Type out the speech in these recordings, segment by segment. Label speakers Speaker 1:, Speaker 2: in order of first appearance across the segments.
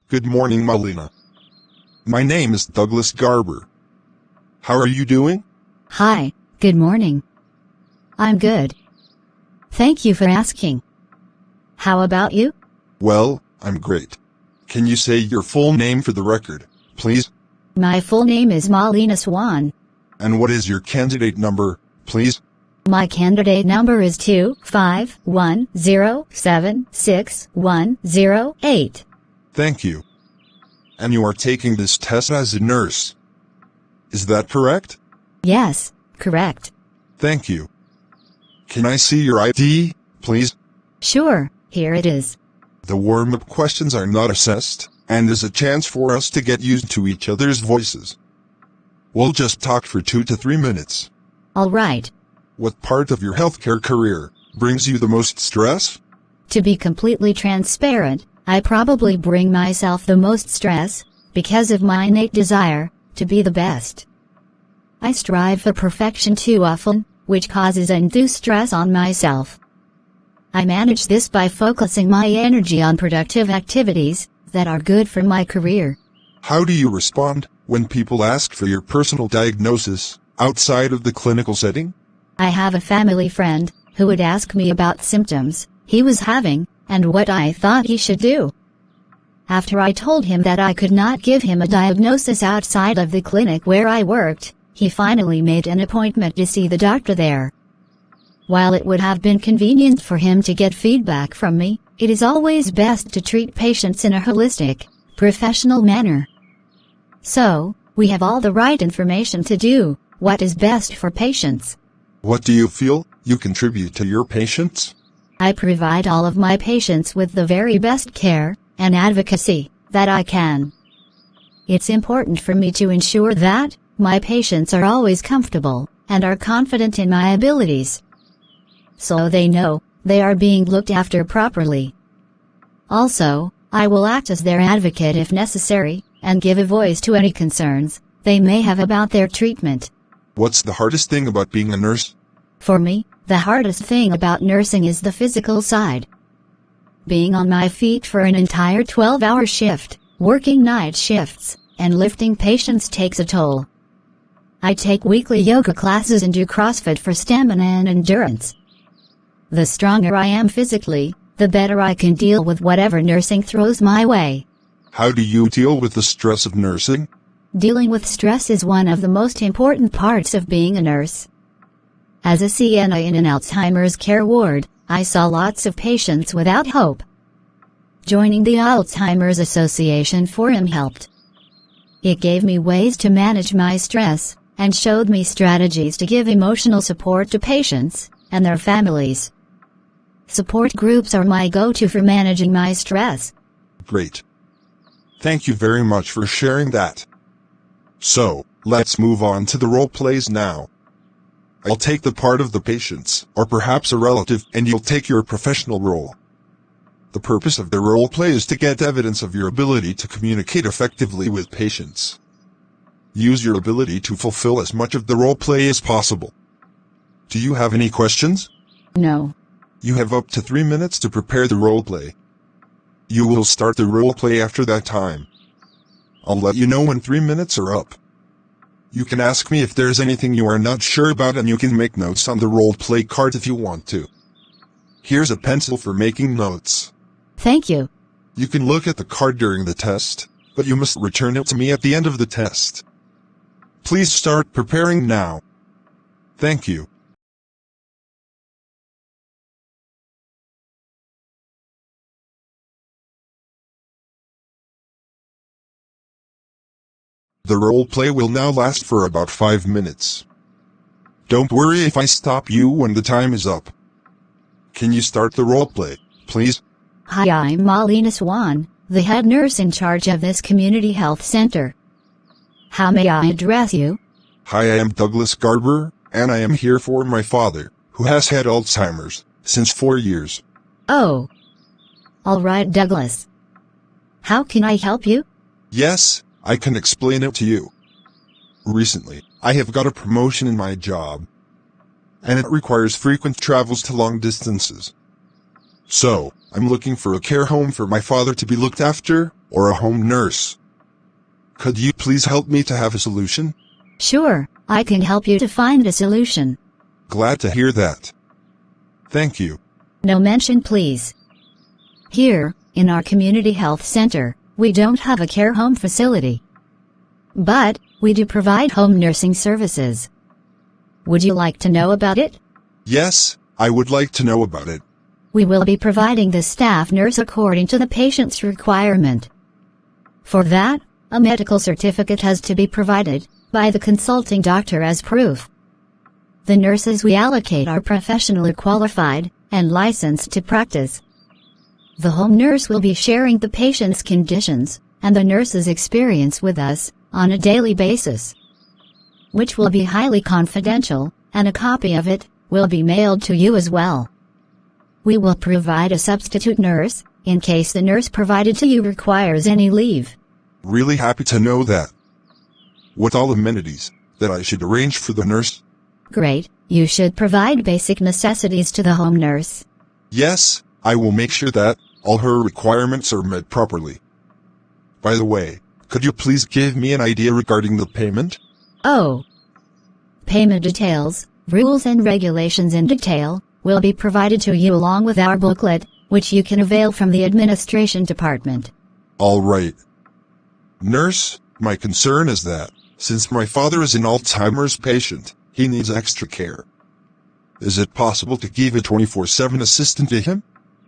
Speaker 1: Good morning, Malina. My name is Douglas Garber. How are you doing?
Speaker 2: Hi, good morning. I'm good. Thank you for asking. How about you?
Speaker 1: Well, I'm great. Can you say your full name for the record, please?
Speaker 2: My full name is Malina Swan.
Speaker 1: And what is your candidate number, please?
Speaker 2: My candidate number is 251076108.
Speaker 1: Thank you. And you are taking this test as a nurse. Is that correct?
Speaker 2: Yes, correct.
Speaker 1: Thank you. Can I see your ID, please?
Speaker 2: Sure, here it is.
Speaker 1: The warm-up questions are not assessed, and is a chance for us to get used to each other's voices. We'll just talk for 2 to 3 minutes.
Speaker 2: All right.
Speaker 1: What part of your healthcare career brings you the most stress?
Speaker 2: To be completely transparent, I probably bring myself the most stress, because of my innate desire to be the best. I strive for perfection too often, which causes undue stress on myself. I manage this by focusing my energy on productive activities that are good for my career.
Speaker 1: How do you respond when people ask for your personal diagnosis outside of the clinical setting?
Speaker 2: I have a family friend who would ask me about symptoms he was having and what I thought he should do. After I told him that I could not give him a diagnosis outside of the clinic where I worked, he finally made an appointment to see the doctor there. While it would have been convenient for him to get feedback from me, it is always best to treat patients in a holistic, professional manner. So, we have all the right information to do what is best for patients.
Speaker 1: What do you feel you contribute to your patients?
Speaker 2: I provide all of my patients with the very best care and advocacy that I can. It's important for me to ensure that my patients are always comfortable and are confident in my abilities, so they know they are being looked after properly. Also, I will act as their advocate if necessary, and give a voice to any concerns they may have about their treatment.
Speaker 1: What's the hardest thing about being a nurse?
Speaker 2: For me, the hardest thing about nursing is the physical side. Being on my feet for an entire 12-hour shift, working night shifts, and lifting patients takes a toll. I take weekly yoga classes and do CrossFit for stamina and endurance. The stronger I am physically, the better I can deal with whatever nursing throws my way.
Speaker 1: How do you deal with the stress of nursing?
Speaker 2: Dealing with stress is one of the most important parts of being a nurse. As a CNA in an Alzheimer's care ward, I saw lots of patients without hope. Joining the Alzheimer'S Association Forum helped. It gave me ways to manage my stress, and showed me strategies to give emotional support to patients and their families. Support groups are my go-to for managing my stress.
Speaker 1: Great. Thank you very much for sharing that. So, let's move on to the role plays now. I'll take the part of the patients, or perhaps a relative, and you'll take your professional role. The purpose of the role play is to get evidence of your ability to communicate effectively with patients. Use your ability to fulfill as much of the role play as possible. Do you have any questions?
Speaker 2: No.
Speaker 1: You have up to 3 minutes to prepare the role play. You will start the role play after that time. I'll let you know when 3 minutes are up. You can ask me if there's anything you are not sure about, and you can make notes on the role play card if you want to. Here's a pencil for making notes.
Speaker 2: Thank you.
Speaker 1: You can look at the card during the test, but you must return it to me at the end of the test. Please start preparing now. Thank you. The role play will now last for about 5 minutes. Don't worry if I stop you when the time is up. Can you start the role play, please?
Speaker 2: Hi, I'm Malina Swan, the head nurse in charge of this community health center. How may I address you?
Speaker 1: Hi, I am Douglas Garber, and I am here for my father, who has had Alzheimer's since 4 years.
Speaker 2: Oh. All right, Douglas. How can I help you?
Speaker 1: Yes, I can explain it to you. Recently, I have got a promotion in my job, and it requires frequent travels to long distances. So, I'm looking for a care home for my father to be looked after, or a home nurse. Could you please help me to have a solution?
Speaker 2: Sure, I can help you to find a solution.
Speaker 1: Glad to hear that. Thank you.
Speaker 2: No mention, please. Here, in our community health center, we don't have a care home facility. But, we do provide home nursing services. Would you like to know about it?
Speaker 1: Yes, I would like to know about it.
Speaker 2: We will be providing the staff nurse according to the patient's requirement. For that, a medical certificate has to be provided by the consulting doctor as proof. The nurses we allocate are professionally qualified and licensed to practice. The home nurse will be sharing the patient's conditions and the nurse's experience with us on a daily basis, which will be highly confidential, and a copy of it will be mailed to you as well. We will provide a substitute nurse in case the nurse provided to you requires any leave.
Speaker 1: Really happy to know that. What all amenities that I should arrange for the nurse?
Speaker 2: Great, you should provide basic necessities to the home nurse.
Speaker 1: Yes, I will make sure that all her requirements are met properly. By the way, could you please give me an idea regarding the payment?
Speaker 2: Oh. Payment details, rules and regulations in detail, will be provided to you along with our booklet, which you can avail from the administration department.
Speaker 1: All right. Nurse, my concern is that, since my father is an Alzheimer's patient, he needs extra care. Is it possible to give a 24/7 assistant to him?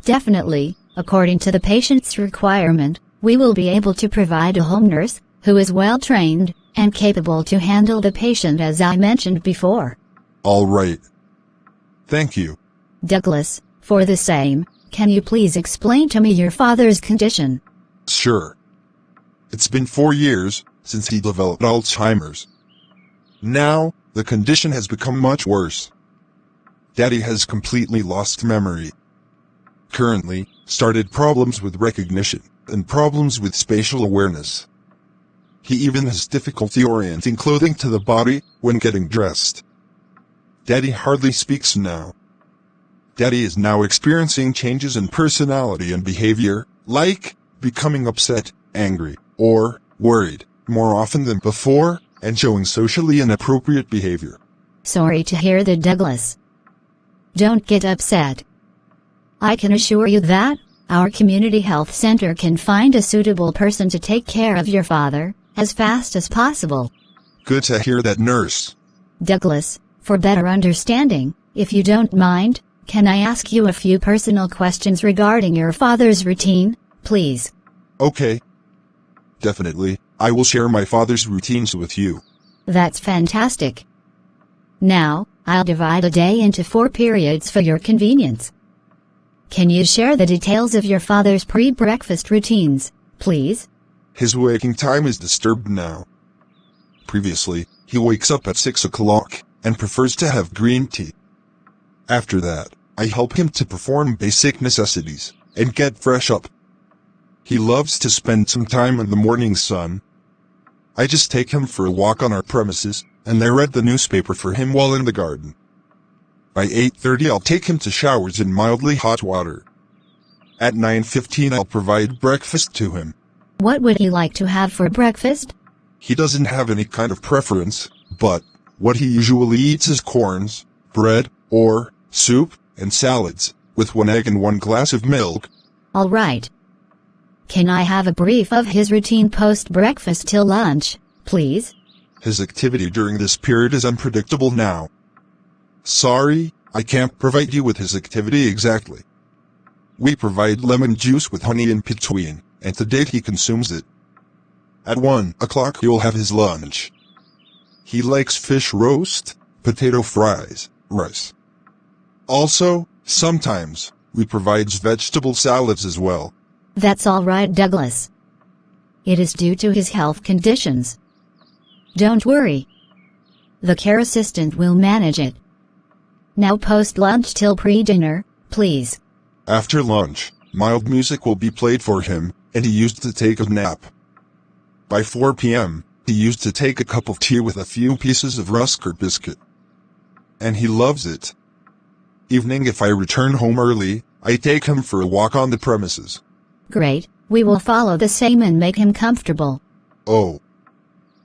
Speaker 2: Definitely, according to the patient's requirement, we will be able to provide a home nurse who is well trained and capable to handle the patient as I mentioned before.
Speaker 1: All right. Thank you.
Speaker 2: Douglas, for the same, can you please explain to me your father's condition?
Speaker 1: Sure. It's been 4 years since he developed Alzheimer's. Now, the condition has become much worse. Daddy has completely lost memory. Currently, started problems with recognition and problems with spatial awareness. He even has difficulty orienting clothing to the body when getting dressed. Daddy hardly speaks now. Daddy is now experiencing changes in personality and behavior, like becoming upset, angry, or worried, more often than before, and showing socially inappropriate behavior.
Speaker 2: Sorry to hear that, Douglas. Don't get upset. I can assure you that our community health center can find a suitable person to take care of your father as fast as possible.
Speaker 1: Good to hear that, nurse.
Speaker 2: Douglas, for better understanding, if you don't mind, can I ask you a few personal questions regarding your father's routine, please?
Speaker 1: Okay. Definitely, I will share my father's routines with you.
Speaker 2: That's fantastic. Now, I'll divide a day into 4 periods for your convenience. Can you share the details of your father's pre-breakfast routines, please?
Speaker 1: His waking time is disturbed now. Previously, he wakes up at 6 o'clock and prefers to have green tea. After that, I help him to perform basic necessities and get fresh up. He loves to spend some time in the morning sun. I just take him for a walk on our premises, and I read the newspaper for him while in the garden. By 8:30 I'll take him to showers in mildly hot water. At 9:15 I'll provide breakfast to him.
Speaker 2: What would he like to have for breakfast?
Speaker 1: He doesn't have any kind of preference, but what he usually eats is corns, bread, or soup, and salads, with 1 egg and 1 glass of milk.
Speaker 2: All right. Can I have a brief of his routine post-breakfast till lunch, please?
Speaker 1: His activity during this period is unpredictable now. Sorry, I can't provide you with his activity exactly. We provide lemon juice with honey in between, and to date he consumes it. At 1 o'clock he will have his lunch. He likes fish roast, potato fries, rice. Also, sometimes, we provide vegetable salads as well.
Speaker 2: That's all right, Douglas. It is due to his health conditions. Don't worry. The care assistant will manage it. Now post-lunch till pre-dinner, please.
Speaker 1: After lunch, mild music will be played for him, and he used to take a nap. By 4 p.m., he used to take a cup of tea with a few pieces of rusk or biscuit. And he loves it. Evening, if I return home early, I take him for a walk on the premises.
Speaker 2: Great, We will follow the same and make him comfortable.
Speaker 1: Oh.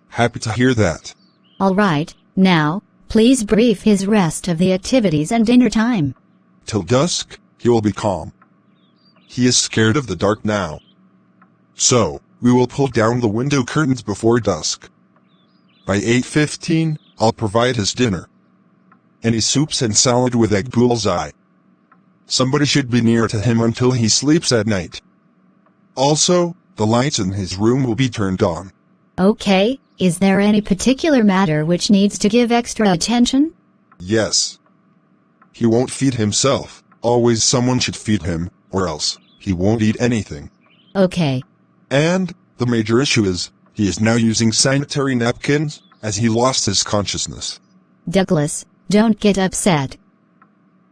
Speaker 1: Happy to hear that.
Speaker 2: Alright, now, please brief his rest of the activities and dinner time.
Speaker 1: Till dusk, he will be calm. He is scared of the dark now. So, we will pull down the window curtains before dusk. By 8:15, I'll provide his dinner. Any soups and salad with egg bullseye. Somebody should be near to him until he sleeps at night. Also, the lights in his room will be turned on.
Speaker 2: Okay, is there any particular matter which needs to give extra attention?
Speaker 1: Yes. He won't feed himself. Always someone should feed him, or else he won't eat anything.
Speaker 2: Okay.
Speaker 1: And the major issue is, he is now using sanitary napkins, as he lost his consciousness.
Speaker 2: Douglas, don't get upset.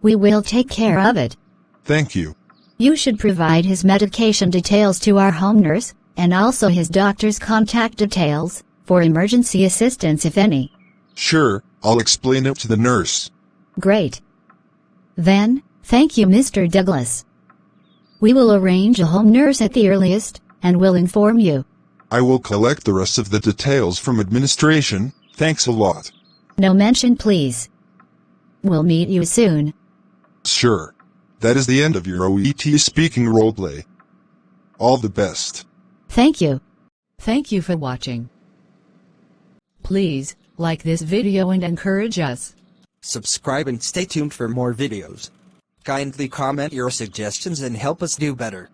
Speaker 2: We will take care of it.
Speaker 1: Thank you.
Speaker 2: You should provide his medication details to our home nurse, and also his doctor's contact details, for emergency assistance if any.
Speaker 1: Sure, I'll explain it to the nurse.
Speaker 2: Great. Then, thank you Mr. Douglas. We will arrange a home nurse at the earliest, and will inform you.
Speaker 1: I will collect the rest of the details from administration, thanks a lot.
Speaker 2: No mention please. We'll meet you soon.
Speaker 1: Sure. That is the end of your OET speaking roleplay. All the best.
Speaker 2: Thank you.
Speaker 3: Thank you for watching. Please, like this video and encourage us.
Speaker 4: Subscribe and stay tuned for more videos. Kindly comment your suggestions and help us do better.